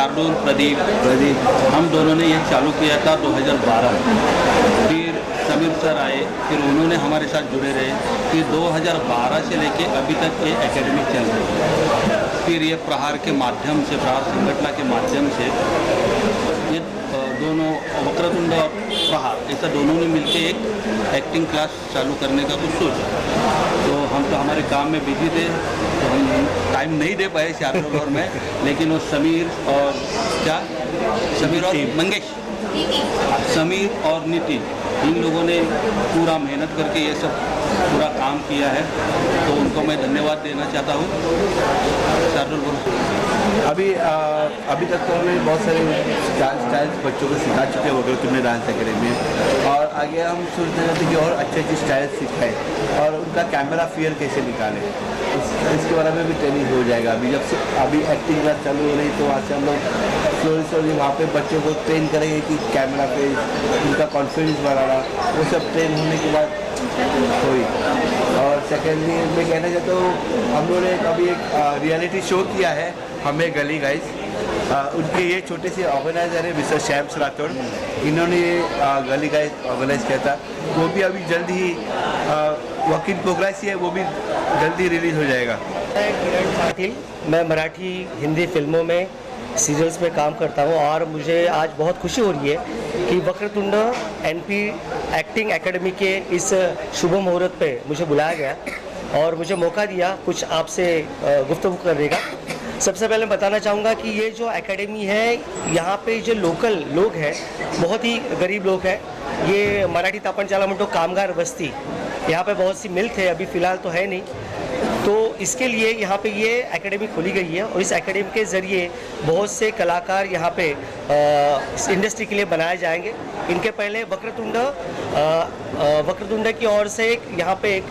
शार्दुल प्रदीप हम दोनों ने ये चालू किया था 2012 में। फिर समीर सर आए, फिर उन्होंने हमारे साथ जुड़े रहे। फिर 2012 से लेके अभी तक ये एकेडमी चल रही है। फिर ये प्रहार के माध्यम से, प्रहार संगठन के माध्यम से ये दोनों वक्रतुंड और प्रहार ऐसा दोनों ने मिलके एक एक्टिंग क्लास चालू करने का कुछ सोचा। तो हम तो हमारे काम में बिजी थे, तो हम टाइम नहीं दे पाए शार्दुल में। लेकिन वो समीर और मंगेश, समीर और नितिन, इन लोगों ने पूरा मेहनत करके ये सब पूरा काम किया है, तो उनको मैं धन्यवाद देना चाहता हूँ। शार्दुल बोलो। अभी तक तो हमने बहुत सारे स्टाइल्स बच्चों को सिखा चुके हो गए तुमने डांस एकेडमी में, और आगे हम सोच रहे थे कि और अच्छे अच्छे स्टाइल सिखाएं और उनका कैमरा फियर कैसे निकालें, इसके बारे में भी ट्रेनिंग हो जाएगा। अभी एक्टिंग क्लास चालू हो रही, तो वहाँ से हम लोग स्लोली वहाँ पे बच्चों को ट्रेन करेंगे कि कैमरा पे उनका कॉन्फिडेंस बढ़ाना, वो सब ट्रेन होने के बाद हुई। और सेकेंडली मैं कहना चाहता हूँ, हम लोगों ने अभी एक रियलिटी शो किया है, हमें गली गाइस। उनके ये छोटे से ऑर्गेनाइजर है मिस्टर शैम्स राठौड़, इन्होंने ये गली गाइस ऑर्गेनाइज किया था। वो भी अभी जल्द ही वर्क इन प्रोग्रेस ही है, वो भी जल्दी रिलीज हो जाएगा। किरण पाटिल, मैं मराठी हिंदी फिल्मों में सीरियल्स में काम करता हूँ, और मुझे आज बहुत खुशी हो रही है कि वक्रतुंड एनपी एक्टिंग एकेडमी के इस शुभ मुहूर्त पे मुझे बुलाया गया और मुझे मौका दिया कुछ आपसे गुफ्तगू करने का। सबसे पहले मैं बताना चाहूँगा कि ये जो एकेडमी है, यहाँ पे जो लोकल लोग हैं, बहुत ही गरीब लोग हैं। ये मराठी तापनशाला म्हणतो कामगार बस्ती, यहाँ पे बहुत सी मिल्क है, अभी फ़िलहाल तो है नहीं। तो इसके लिए यहाँ पे ये एकेडमी खोली गई है, और इस एकेडमी के ज़रिए बहुत से कलाकार यहाँ पे इस इंडस्ट्री के लिए बनाए जाएंगे। इनके पहले वक्रतुंड की ओर से यहाँ पे एक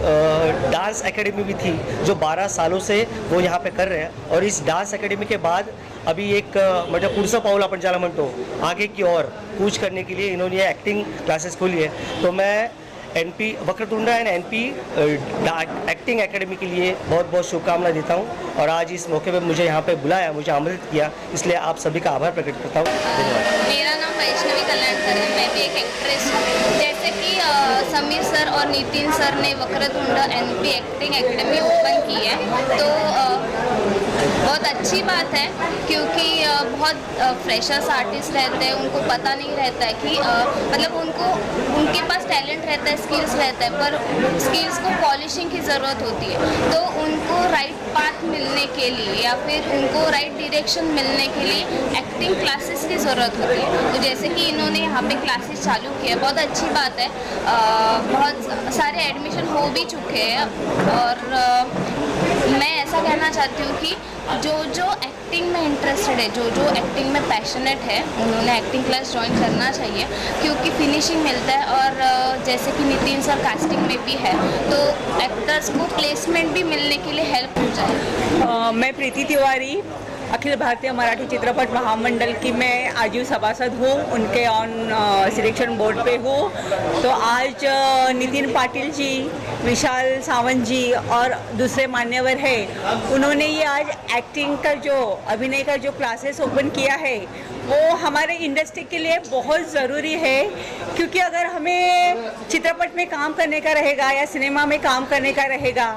डांस एकेडमी भी थी, जो 12 सालों से वो यहाँ पे कर रहे हैं। और इस डांस एकेडमी के बाद अभी एक मतलब पुढचं पाऊल आपण ज्याला म्हणतो, आगे की ओर कूच करने के लिए इन्होंने एक्टिंग क्लासेस खोली है। तो मैं NP Vakratund and NP acting academy के लिए बहुत बहुत शुभकामनाएं देता हूं, और आज इस मौके पे मुझे यहाँ पे बुलाया, मुझे आमंत्रित किया, इसलिए आप सभी का आभार प्रकट करता हूँ। धन्यवाद। मेरा नाम वैष्णवी कल्याणकर है, मैं भी एक एक्ट्रेस हूँ। जैसे कि समीर सर और नितिन सर ने Vakratund NP acting academy open की है, तो बहुत अच्छी बात है, क्योंकि बहुत फ्रेशर्स आर्टिस्ट रहते हैं, उनको पता नहीं रहता है कि मतलब उनके पास टैलेंट रहता है, स्किल्स रहता है, पर स्किल्स को पॉलिशिंग की ज़रूरत होती है। तो उनको राइट पाथ मिलने के लिए या फिर उनको राइट डायरेक्शन मिलने के लिए एक्टिंग क्लासेस की ज़रूरत होती है। तो जैसे कि इन्होंने यहाँ पे क्लासेस चालू किया, बहुत अच्छी बात है। बहुत सारे एडमिशन हो भी चुके हैं, और मैं ऐसा कहना चाहती हूँ कि जो एक्टिंग में इंटरेस्टेड है, जो एक्टिंग में पैशनेट है, उन्होंने एक्टिंग क्लास ज्वाइन करना चाहिए, क्योंकि फिनिशिंग मिलता है। और जैसे कि नितिन सर कास्टिंग में भी है, तो एक्टर्स को प्लेसमेंट भी मिलने के लिए हेल्प हो जाए। मैं प्रीति तिवारी, अखिल भारतीय मराठी चित्रपट महामंडल की मैं आजीव सभासद हूँ, उनके ऑन सिलेक्शन बोर्ड पे हूँ। तो आज नितिन पाटिल जी, विशाल सावंत जी और दूसरे मान्यवर हैं, उन्होंने ये आज एक्टिंग का जो अभिनय का जो क्लासेस ओपन किया है, वो हमारे इंडस्ट्री के लिए बहुत ज़रूरी है। क्योंकि अगर हमें चित्रपट में काम करने का रहेगा या सिनेमा में काम करने का रहेगा,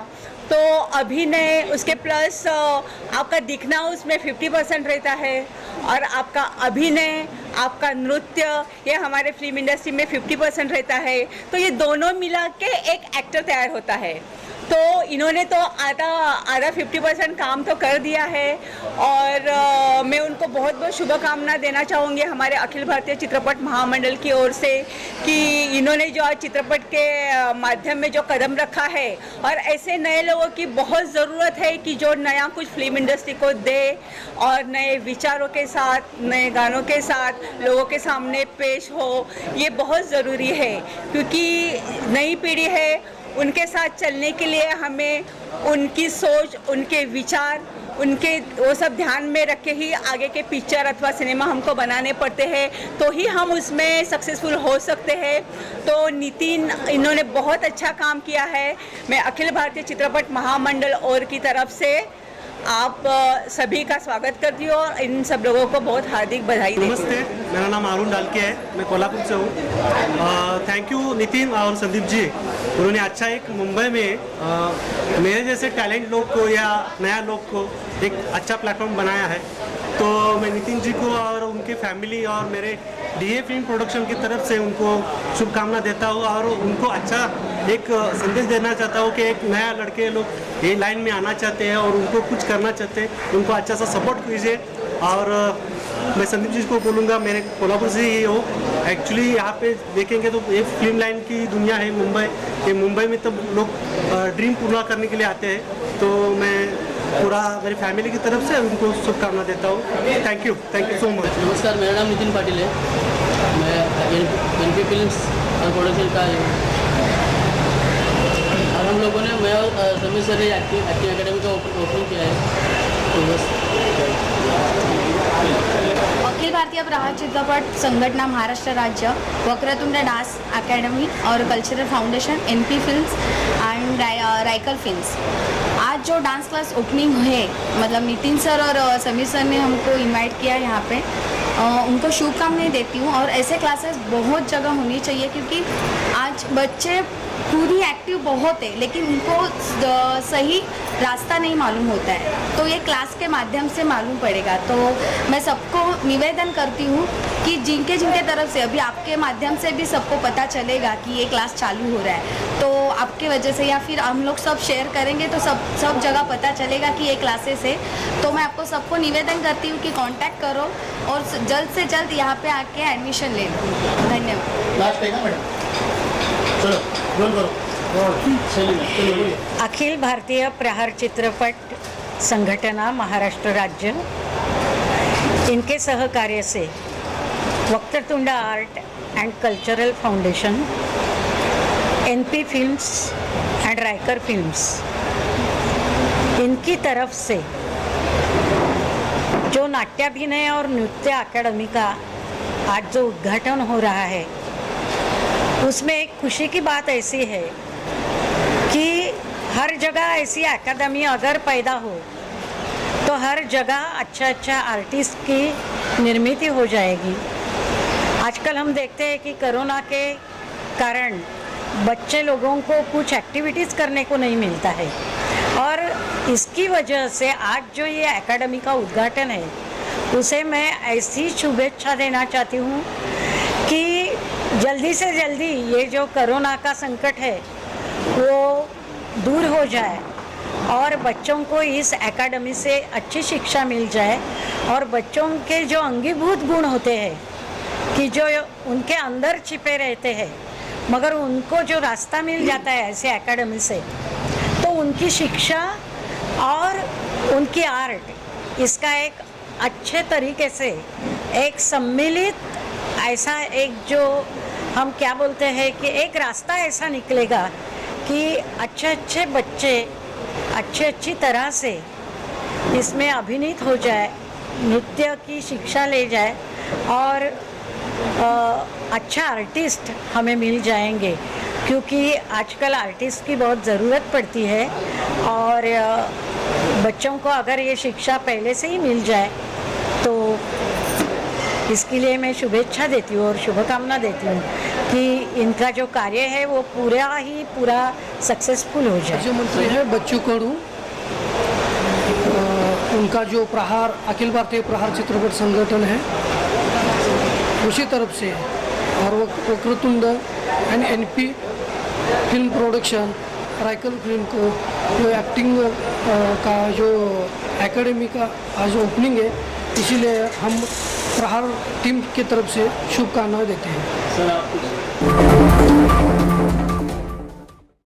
तो अभिनय उसके प्लस आपका दिखना उसमें 50% रहता है, और आपका अभिनय, आपका नृत्य, ये हमारे फिल्म इंडस्ट्री में 50% रहता है। तो ये दोनों मिला के एक एक्टर तैयार होता है। तो इन्होंने तो आधा 50% काम तो कर दिया है, और मैं उनको बहुत बहुत शुभकामना देना चाहूँगी हमारे अखिल भारतीय चित्रपट महामंडल की ओर से, कि इन्होंने जो आज चित्रपट के माध्यम में जो कदम रखा है, और ऐसे नए लोगों की बहुत ज़रूरत है कि जो नया कुछ फिल्म इंडस्ट्री को दे, और नए विचारों के साथ, नए गानों के साथ लोगों के सामने पेश हो। ये बहुत ज़रूरी है, क्योंकि नई पीढ़ी है, उनके साथ चलने के लिए हमें उनकी सोच, उनके विचार, उनके वो सब ध्यान में रख के ही आगे के पिक्चर अथवा सिनेमा हमको बनाने पड़ते हैं, तो ही हम उसमें सक्सेसफुल हो सकते हैं। तो नितिन, इन्होंने बहुत अच्छा काम किया है। मैं अखिल भारतीय चित्रपट महामंडल और की तरफ से आप सभी का स्वागत करती हूँ और इन सब लोगों को बहुत हार्दिक बधाई देती हूँ। नमस्ते, मेरा नाम अरुण डालके है, मैं कोल्हापुर से हूँ। थैंक यू नितिन और संदीप जी, उन्होंने अच्छा एक मुंबई में मेरे जैसे टैलेंट लोग को या नया लोग को एक अच्छा प्लेटफॉर्म बनाया है। तो मैं नितिन जी को और उनके फैमिली और मेरे डीए फिल्म प्रोडक्शन की तरफ से उनको शुभकामना देता हूँ और उनको अच्छा एक संदेश देना चाहता हूँ कि एक नया लड़के लोग ये लाइन में आना चाहते हैं और उनको कुछ करना चाहते हैं, उनको अच्छा सा सपोर्ट कीजिए। और मैं संदीप जी को बोलूँगा, मेरे कोल्हापुर से ही हो, एक्चुअली यहाँ पे देखेंगे तो एक फिल्म लाइन की दुनिया है मुंबई। ये मुंबई में तब लोग ड्रीम पूरा करने के लिए आते हैं। तो मैं पूरा मेरी फैमिली की तरफ से उनको शुभकामना देता हूँ। Thank you so much. नमस्कार, मेरा नाम नितिन पाटिल है, मैं एनपी फिल्म्स और प्रोडक्शन का हूँ। और हम लोगों ने मैं और समीर सर ने एक्टिंग एकेडमी का ओपनिंग किया है। तो बस अखिल भारतीय प्रहार चित्रपट संघटना महाराष्ट्र राज्य, वक्रतुंड डांस अकेडमी और cultural foundation, NP films and Raikal films. आज जो डांस क्लास ओपनिंग है, मतलब नितिन सर और समीर सर ने हमको इनवाइट किया यहाँ पे, उनको शुभकामनाएं देती हूँ। और ऐसे क्लासेस बहुत जगह होनी चाहिए, क्योंकि आज बच्चे पूरी एक्टिव बहुत है लेकिन उनको सही रास्ता नहीं मालूम होता है, तो ये क्लास के माध्यम से मालूम पड़ेगा। तो मैं सबको निवेदन करती हूँ कि जिनके तरफ से अभी आपके माध्यम से भी सबको पता चलेगा कि ये क्लास चालू हो रहा है, तो आपके वजह से या फिर हम लोग सब शेयर करेंगे तो सब जगह पता चलेगा कि ये क्लासेस है। तो मैं आपको सबको निवेदन करती हूँ कि कांटेक्ट करो और जल्द से जल्द यहाँ पे आके एडमिशन ले लो। धन्यवाद। लास्ट है ना मैडम, चलो रोल करो। चलिए। अखिल भारतीय प्रहार चित्रपट संघटना महाराष्ट्र राज्य, इनके सहकार्य से Vakratund art and cultural foundation, NP films and Raikar films, इनकी तरफ से जो नाट्याभिनय और नृत्य अकादमी का आज जो उद्घाटन हो रहा है, उसमें एक खुशी की बात ऐसी है कि हर जगह ऐसी अकादमी अगर पैदा हो तो हर जगह अच्छा आर्टिस्ट की निर्मित हो जाएगी। आजकल हम देखते हैं कि कोरोना के कारण बच्चे लोगों को कुछ एक्टिविटीज़ करने को नहीं मिलता है, और इसकी वजह से आज जो ये एकेडमी का उद्घाटन है, उसे मैं ऐसी शुभेच्छा देना चाहती हूँ कि जल्दी से जल्दी ये जो कोरोना का संकट है वो दूर हो जाए और बच्चों को इस एकेडमी से अच्छी शिक्षा मिल जाए, और बच्चों के जो अंगीभूत गुण होते हैं कि जो उनके अंदर छिपे रहते हैं, मगर उनको जो रास्ता मिल जाता है ऐसे एकेडमी से, तो उनकी शिक्षा और उनकी आर्ट, इसका एक अच्छे तरीके से एक सम्मिलित ऐसा एक जो हम क्या बोलते हैं कि एक रास्ता ऐसा निकलेगा कि अच्छे बच्चे अच्छी तरह से इसमें अभिनीत हो जाए, नृत्य की शिक्षा ले जाए और अच्छा आर्टिस्ट हमें मिल जाएंगे, क्योंकि आजकल आर्टिस्ट की बहुत ज़रूरत पड़ती है। और बच्चों को अगर ये शिक्षा पहले से ही मिल जाए तो इसके लिए मैं शुभेच्छा देती हूँ और शुभकामना देती हूँ कि इनका जो कार्य है वो पूरा सक्सेसफुल हो जाए। जो मंत्री है बच्चू कडू, उनका जो प्रहार अखिल भारतीय प्रहार चित्रपट संगठन है उसी तरफ से, और वो Vakratund and NP film production Raikal film को जो एक्टिंग का जो एकेडमी का आज ओपनिंग है, इसीलिए हम प्रहार टीम की तरफ से शुभकामनाएं देते हैं। सर आप